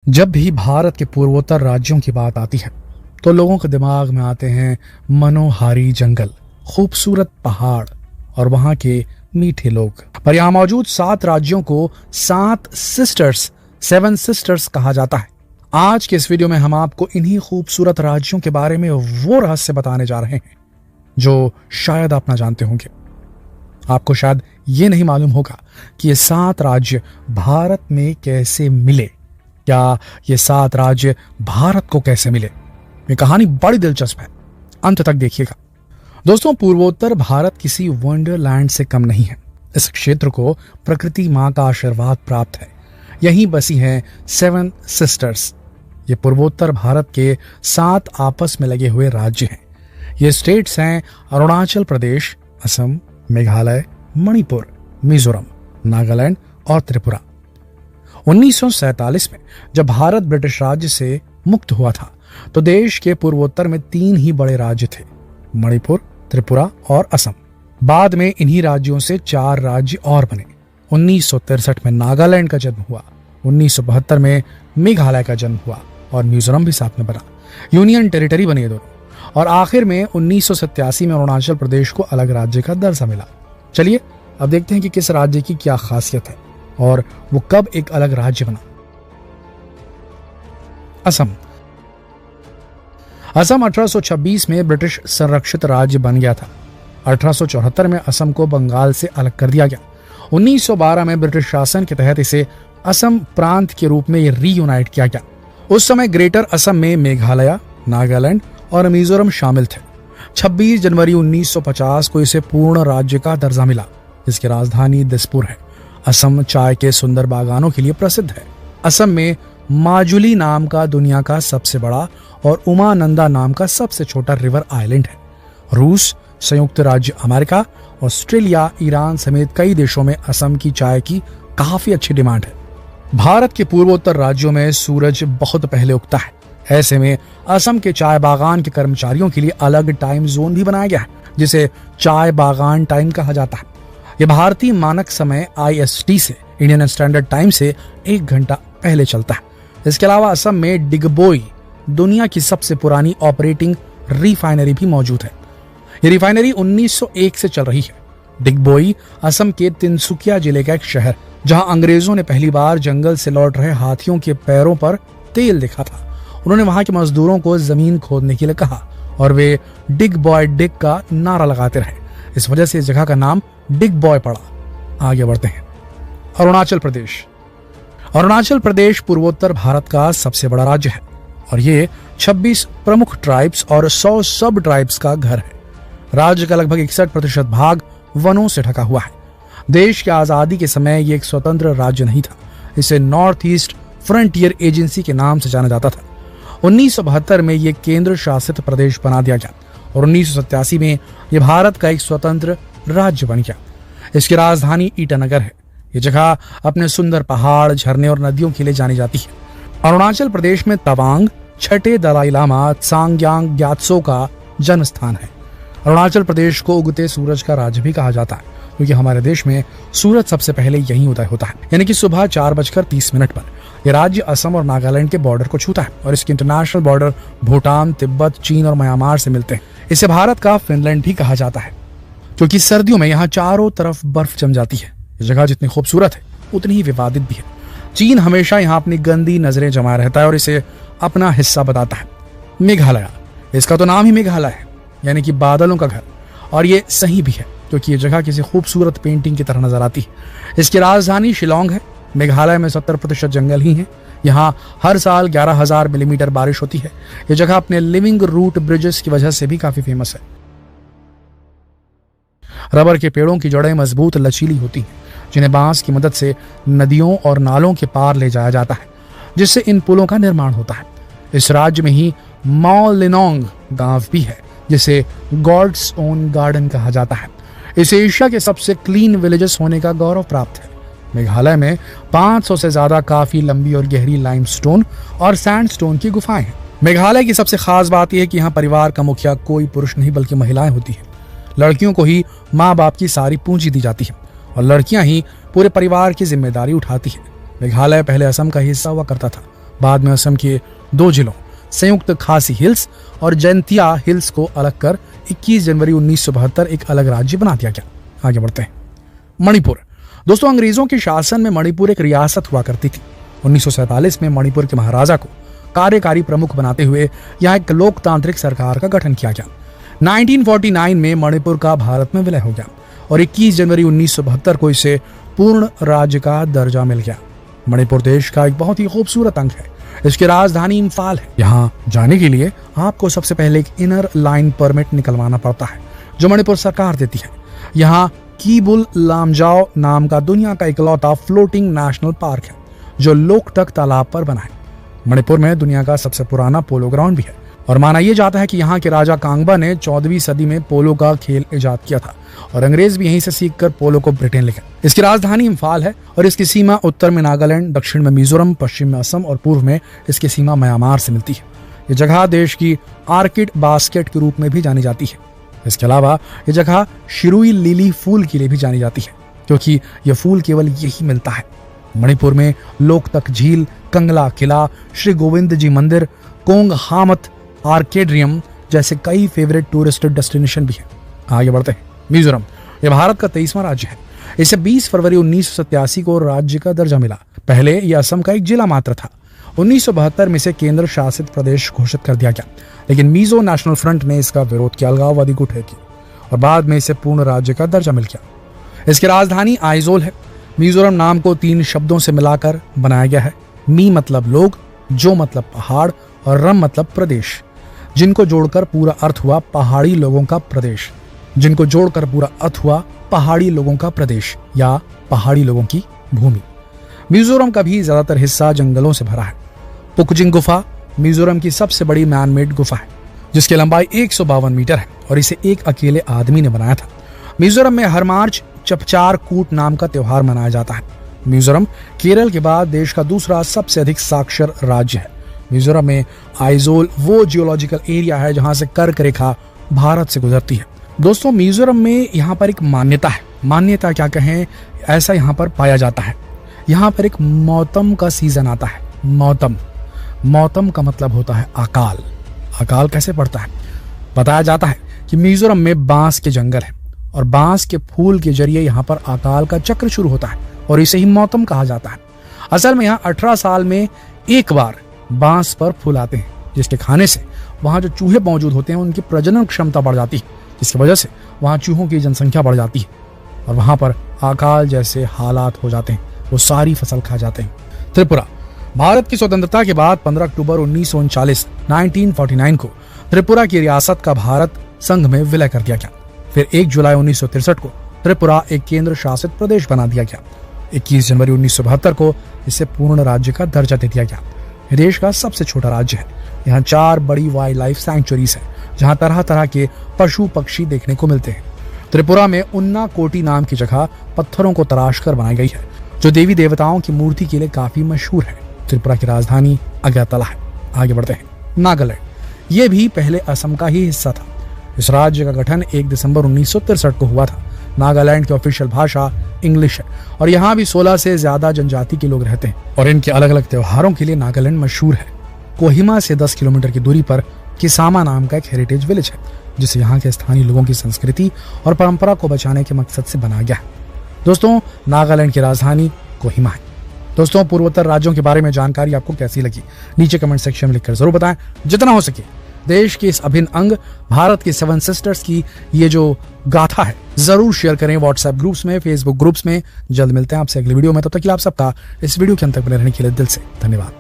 जब भी भारत के पूर्वोत्तर राज्यों की बात आती है तो लोगों के दिमाग में आते हैं मनोहारी जंगल, खूबसूरत पहाड़ और वहां के मीठे लोग। पर यहाँ मौजूद 7 राज्यों को 7 सिस्टर्स कहा जाता है। आज के इस वीडियो में हम आपको इन्हीं खूबसूरत राज्यों के बारे में वो रहस्य बताने जा रहे हैं जो शायद आप ना जानते होंगे। आपको शायद ये नहीं मालूम होगा कि ये 7 राज्य भारत में कैसे मिले। क्या ये 7 राज्य भारत को कैसे मिले? ये कहानी बड़ी दिलचस्प है, अंत तक देखिएगा। दोस्तों, पूर्वोत्तर भारत किसी वंडरलैंड से कम नहीं है। इस क्षेत्र को प्रकृति मां का आशीर्वाद प्राप्त है। यहीं बसी हैं 7 सिस्टर्स। ये पूर्वोत्तर भारत के 7 आपस में लगे हुए राज्य हैं। ये स्टेट्स हैं अरुणाचल प्रदेश, असम, मेघालय, मणिपुर, मिजोरम, नागालैंड और त्रिपुरा। 1947 में जब भारत ब्रिटिश राज्य से मुक्त हुआ था तो देश के पूर्वोत्तर में 3 ही बड़े राज्य थे, मणिपुर, त्रिपुरा और असम। बाद में इन्हीं राज्यों से 4 राज्य और बने। 1963 में नागालैंड का जन्म हुआ, 1972 में मेघालय का जन्म हुआ और मिजोरम भी साथ में बना। यूनियन टेरिटरी बने दोनों और आखिर में 1987 में अरुणाचल प्रदेश को अलग राज्य का दर्जा मिला। चलिए अब देखते हैं कि किस राज्य की क्या खासियत है और वो कब एक अलग राज्य बना। असम 1826 में ब्रिटिश संरक्षित राज्य बन गया था। 1874 में असम को बंगाल से अलग कर दिया गया। 1912 में ब्रिटिश शासन के तहत इसे असम प्रांत के रूप में रीयूनाइट किया गया। उस समय ग्रेटर असम में मेघालय, नागालैंड और मिजोरम शामिल थे। 26 जनवरी 1950 को इसे पूर्ण राज्य का दर्जा मिला, जिसकी राजधानी दिसपुर है। असम चाय के सुंदर बागानों के लिए प्रसिद्ध है। असम में माजुली नाम का दुनिया का सबसे बड़ा और उमानंदा नाम का सबसे छोटा रिवर आइलैंड है। रूस, संयुक्त राज्य अमेरिका, ऑस्ट्रेलिया, ईरान समेत कई देशों में असम की चाय की काफी अच्छी डिमांड है। भारत के पूर्वोत्तर राज्यों में सूरज बहुत पहले उगता है। ऐसे में असम के चाय बागान के कर्मचारियों के लिए अलग टाइम जोन भी बनाया गया है, जिसे चाय बागान टाइम कहा जाता है। यह भारतीय मानक समय IST से, इंडियन स्टैंडर्ड टाइम से 1 घंटा पहले चलता है। इसके अलावा असम में डिगबोई, दुनिया की सबसे पुरानी ऑपरेटिंग रिफाइनरी भी मौजूद है। ये रिफाइनरी 1901 से चल रही है। डिगबोई असम के तिनसुकिया जिले का एक शहर, जहां अंग्रेजों ने पहली बार जंगल से लौट रहे हाथियों के पैरों पर तेल देखा था। उन्होंने वहां के मजदूरों को जमीन खोदने के लिए कहा और वे डिग बॉय डिग का नारा लगाते रहे। इस वजह से इस जगह का नाम डिग बॉय पड़ा। आगे बढ़ते हैं। अरुणाचल प्रदेश पूर्वोत्तर भारत का सबसे बड़ा राज्य है और ये 26 प्रमुख ट्राइब्स और 100 सब ट्राइब्स का घर है। राज्य का लगभग 61% भाग वनों से ढका हुआ है। देश की आजादी के समय ये एक स्वतंत्र राज्य नहीं था। इसे नॉर्थ ईस्ट फ्रंटियर एजेंसी के नाम से जाना जाता था। 1972 में ये केंद्र शासित प्रदेश बना दिया गया और 1987 में यह भारत का एक स्वतंत्र राज्य बन गया। इसकी राजधानी ईटानगर है। ये जगह अपने सुंदर पहाड़, झरने और नदियों के लिए जानी जाती है। अरुणाचल प्रदेश में तवांग, छठे दलाई लामा त्सांग्यांग ग्यात्सो का जन्म स्थान है। अरुणाचल प्रदेश को उगते सूरज का राज्य भी कहा जाता है, क्योंकि हमारे देश में सूरज सबसे पहले यहीं उदय होता है, यानी कि सुबह 4:30 पर। यह राज्य असम और नागालैंड के बॉर्डर को छूता है और इसके इंटरनेशनल बॉर्डर भूटान, तिब्बत, चीन और म्यांमार से मिलते हैं। इसे भारत का फिनलैंड भी कहा जाता है, क्योंकि सर्दियों में यहाँ चारों तरफ बर्फ जम जाती है। ये जगह जितनी खूबसूरत है उतनी ही विवादित भी है। चीन हमेशा यहाँ अपनी गंदी नजरें जमाए रहता है और इसे अपना हिस्सा बताता है। मेघालय, इसका तो नाम ही मेघालय है, यानी कि बादलों का घर, और ये सही भी है क्योंकि ये जगह किसी खूबसूरत पेंटिंग की तरह नजर आती है। इसकी राजधानी शिलोंग है। मेघालय में 70% जंगल ही है। यहाँ हर साल 11,000 मिलीमीटर बारिश होती है। ये जगह अपने लिविंग रूट ब्रिजेस की वजह से भी काफी फेमस है। रबर के पेड़ों की जड़ें मजबूत लचीली होती हैं, जिन्हें बांस की मदद से नदियों और नालों के पार ले जाया जाता है, जिससे इन पुलों का निर्माण होता है। इस राज्य में ही मॉलिनोंग गांव भी है, जिसे गॉड्स ओन गार्डन कहा जाता है। इसे एशिया के सबसे क्लीन विलेजेस होने का गौरव प्राप्त है। मेघालय में 500 से ज्यादा काफी लंबी और गहरी लाइमस्टोन और सैंडस्टोन की गुफाएं हैं। मेघालय की सबसे खास बात यह है कि यहाँ परिवार का मुखिया कोई पुरुष नहीं बल्कि महिलाएं होती हैं। लड़कियों को ही माँ बाप की सारी पूंजी दी जाती है और लड़कियां ही पूरे परिवार की जिम्मेदारी उठाती है। मेघालय पहले असम का हिस्सा हुआ करता था, बाद में असम के 2 जिलों संयुक्त खासी हिल्स और जैंतिया हिल्स को अलग कर 21 जनवरी 1972 एक अलग राज्य बना दिया गया। आगे बढ़ते हैं। मणिपुर। दोस्तों, अंग्रेजों के शासन में मणिपुर एक रियासत हुआ करती थी। 1947 में मणिपुर के महाराजा को कार्यकारी प्रमुख बनाते हुए यहाँ एक लोकतांत्रिक सरकार का गठन किया गया। 1949 में मणिपुर का भारत में विलय हो गया और 21 जनवरी 1972 को इसे पूर्ण राज्य का दर्जा मिल गया। मणिपुर देश का एक बहुत ही खूबसूरत अंग है। इसकी राजधानी इम्फाल है। यहाँ जाने के लिए आपको सबसे पहले एक इनर लाइन परमिट निकलवाना पड़ता है जो मणिपुर सरकार देती है। यहाँ कीबुल लामजाओ नाम का दुनिया का इकलौता फ्लोटिंग नेशनल पार्क है जो लोकटक तालाब पर बना है। मणिपुर में दुनिया का सबसे पुराना पोलो ग्राउंड भी है और माना यह जाता है कि यहाँ के राजा कांगबा ने 14वीं सदी में पोलो का खेल इजाद किया था और अंग्रेज भी यहीं से सीखकर पोलो को ब्रिटेन ले गए। इसकी राजधानी इम्फाल है और इसकी सीमा उत्तर में नागालैंड, दक्षिण में मिजोरम, पश्चिम में असम और पूर्व में इसकी सीमा म्यांमार से मिलती है। ये जगह देश की आर्किड बास्केट के रूप में भी जानी जाती है। इसके अलावा ये जगह शिरुई लिली फूल के लिए भी जानी जाती है क्योंकि यह फूल केवल यही मिलता है। मणिपुर में लोकतक झील, कंगला किला, श्री गोविंद जी मंदिर, कोंग हामत आर्केड्रियम जैसे कई फेवरेट टूरिस्ट डेस्टिनेशन भी हैं। आगे बढ़ते हैं। मिजोरम। यह भारत का 23वां राज्य है। इसे 20 फरवरी 1987 को राज्य का दर्जा मिला। पहले यह असम का एक जिला मात्र था। 1972 में इसे केंद्र शासित प्रदेश घोषित कर दिया गया, लेकिन मिजो नेशनल फ्रंट ने इसका विरोध किया, अलगाववादी गुट है और बाद में इसे पूर्ण राज्य का दर्जा मिल गया। इसकी राजधानी आइजोल है। मिजोरम नाम को 3 शब्दों से मिलाकर बनाया गया है। मी मतलब लोग, जो मतलब पहाड़ और रम मतलब प्रदेश, जिनको जोड़कर पूरा अर्थ हुआ पहाड़ी लोगों का प्रदेश। जिनको जोड़कर पूरा अर्थ हुआ पहाड़ी लोगों का प्रदेश या पहाड़ी लोगों की भूमि। मिजोरम का भी ज्यादातर हिस्सा जंगलों से भरा है। पुकजिंग गुफा मिजोरम की सबसे बड़ी मैनमेड गुफा है जिसकी लंबाई 152 मीटर है और इसे एक अकेले आदमी ने बनाया था। मिजोरम में हर मार्च चपचार कूट नाम का त्योहार मनाया जाता है। मिजोरम केरल के बाद देश का दूसरा सबसे अधिक साक्षर राज्य है। मिजोरम में आइजोल वो जियोलॉजिकल एरिया है जहां से कर्क रेखा भारत से गुजरती है। दोस्तों, मिजोरम में यहाँ पर एक मान्यता है। मान्यता क्या कहें, ऐसा यहाँ पर पाया जाता है। यहाँ पर एक मौतम का सीजन आता है। मौतम का मतलब होता है अकाल। अकाल कैसे पड़ता है? बताया जाता है कि मिजोरम में बांस के जंगल है और बांस के फूल के जरिए यहाँ पर अकाल का चक्र शुरू होता है और इसे ही मौतम कहा जाता है। असल में यहाँ 18 साल में एक बार बांस पर फूल आते हैं जिसके खाने से वहाँ जो चूहे मौजूद होते हैं उनकी प्रजनन क्षमता बढ़ जाती है, जिसकी वजह से वहाँ चूहों की जनसंख्या बढ़ जाती है और वहाँ पर अकाल जैसे हालात हो जाते हैं, वो सारी फसल खा जाते हैं। त्रिपुरा। भारत की स्वतंत्रता के बाद 15 अक्टूबर 1939 को त्रिपुरा की रियासत का भारत संघ में विलय कर दिया गया। फिर 1 जुलाई 1963 को त्रिपुरा एक केंद्र शासित प्रदेश बना दिया गया। 21 जनवरी 1972 को इसे पूर्ण राज्य का दर्जा दे दिया गया। यह देश का सबसे छोटा राज्य है। यहाँ 4 बड़ी वाइल्ड लाइफ सैंक्चुरीज है जहाँ तरह तरह के पशु पक्षी देखने को मिलते हैं। त्रिपुरा में उन्ना कोटी नाम की जगह पत्थरों को तराश कर बनाई गई है जो देवी देवताओं की मूर्ति के लिए काफी मशहूर है। त्रिपुरा की राजधानी अगरतला है। आगे बढ़ते हैं। नागालैंड। ये भी पहले असम का ही हिस्सा था। इस राज्य का गठन 1 दिसंबर 1963 को हुआ था। नागालैंड की ऑफिशियल भाषा इंग्लिश है और यहाँ भी 16 से ज्यादा जनजाति के लोग रहते हैं और इनके अलग अलग त्योहारों के लिए नागालैंड मशहूर है। कोहिमा से 10 किलोमीटर की दूरी पर किसामा नाम का एक हेरिटेज विलेज है जिसे यहाँ के स्थानीय लोगों की संस्कृति और परंपरा को बचाने के मकसद से बनाया गया है। दोस्तों, नागालैंड की राजधानी कोहिमा है। दोस्तों, पूर्वोत्तर राज्यों के बारे में जानकारी आपको कैसी लगी नीचे कमेंट सेक्शन में लिखकर जरूर बताएं। जितना हो सके देश के इस अभिन्न अंग भारत के 7 सिस्टर्स की ये जो गाथा है जरूर शेयर करें व्हाट्सएप ग्रुप्स में, फेसबुक ग्रुप्स में। जल्द मिलते हैं आपसे अगली वीडियो में। तब तक के लिए आप सबका इस वीडियो के अंत तक बने रहने के लिए दिल से धन्यवाद।